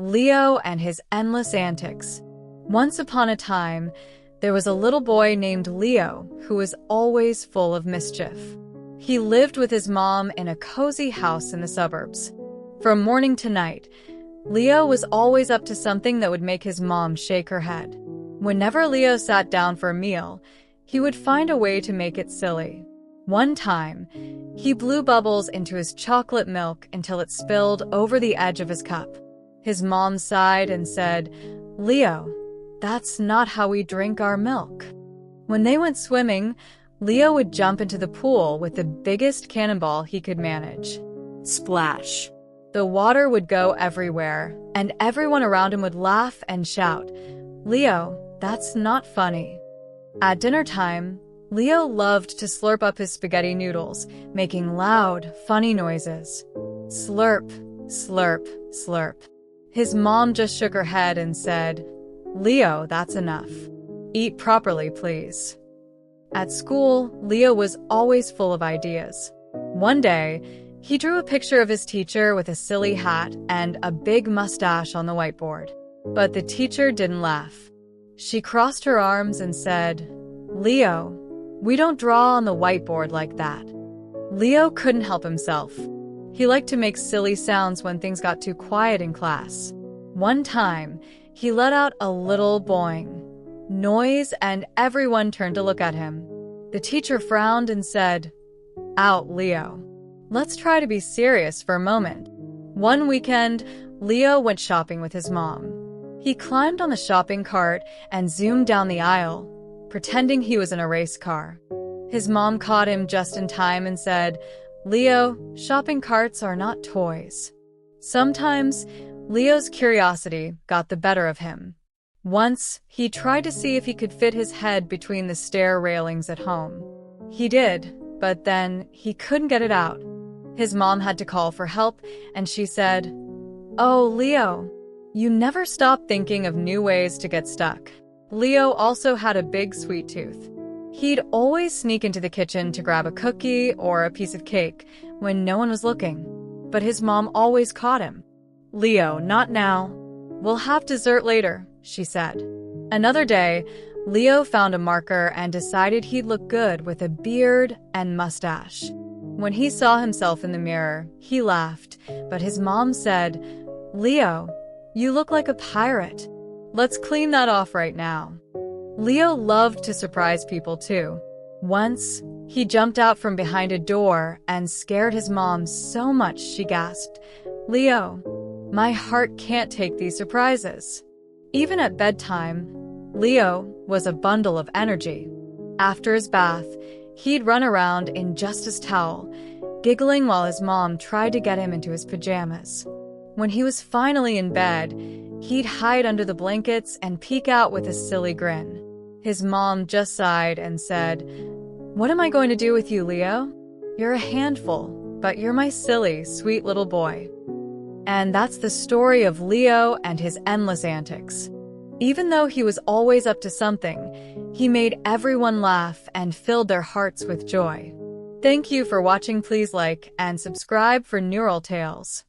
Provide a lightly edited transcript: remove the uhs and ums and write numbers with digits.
Leo and His Endless Antics. Once upon a time, there was a little boy named Leo who was always full of mischief. He lived with his mom in a cozy house in the suburbs. From morning to night, Leo was always up to something that would make his mom shake her head. Whenever Leo sat down for a meal, he would find a way to make it silly. One time, he blew bubbles into his chocolate milk until it spilled over the edge of his cup. His mom sighed and said, "Leo, that's not how we drink our milk." When they went swimming, Leo would jump into the pool with the biggest cannonball he could manage. Splash! The water would go everywhere, and everyone around him would laugh and shout, "Leo, that's not funny." At dinner time, Leo loved to slurp up his spaghetti noodles, making loud, funny noises. Slurp, slurp, slurp. His mom just shook her head and said, "Leo, that's enough. Eat properly, please." At school, Leo was always full of ideas. One day, he drew a picture of his teacher with a silly hat and a big mustache on the whiteboard. But the teacher didn't laugh. She crossed her arms and said, "Leo, we don't draw on the whiteboard like that." Leo couldn't help himself. He liked to make silly sounds when things got too quiet in class. One time, he let out a little boing noise and everyone turned to look at him. The teacher frowned and said, "Out, Leo. Let's try to be serious for a moment." One weekend, Leo went shopping with his mom. He climbed on the shopping cart and zoomed down the aisle, pretending he was in a race car. His mom caught him just in time and said, "Leo, shopping carts are not toys." Sometimes, Leo's curiosity got the better of him. Once, he tried to see if he could fit his head between the stair railings at home. He did, but then he couldn't get it out. His mom had to call for help, and she said, "Oh, Leo, you never stop thinking of new ways to get stuck." Leo also had a big sweet tooth. He'd always sneak into the kitchen to grab a cookie or a piece of cake when no one was looking. But his mom always caught him. "Leo, not now. We'll have dessert later," she said. Another day, Leo found a marker and decided he'd look good with a beard and mustache. When he saw himself in the mirror, he laughed, but his mom said, "Leo, you look like a pirate. Let's clean that off right now." Leo loved to surprise people too. Once, he jumped out from behind a door and scared his mom so much she gasped, "Leo, my heart can't take these surprises." Even at bedtime, Leo was a bundle of energy. After his bath, he'd run around in just his towel, giggling while his mom tried to get him into his pajamas. When he was finally in bed, he'd hide under the blankets and peek out with a silly grin. His mom just sighed and said, "What am I going to do with you, Leo? You're a handful, but you're my silly, sweet little boy." And that's the story of Leo and his endless antics. Even though he was always up to something, he made everyone laugh and filled their hearts with joy. Thank you for watching. Please like and subscribe for neural tales.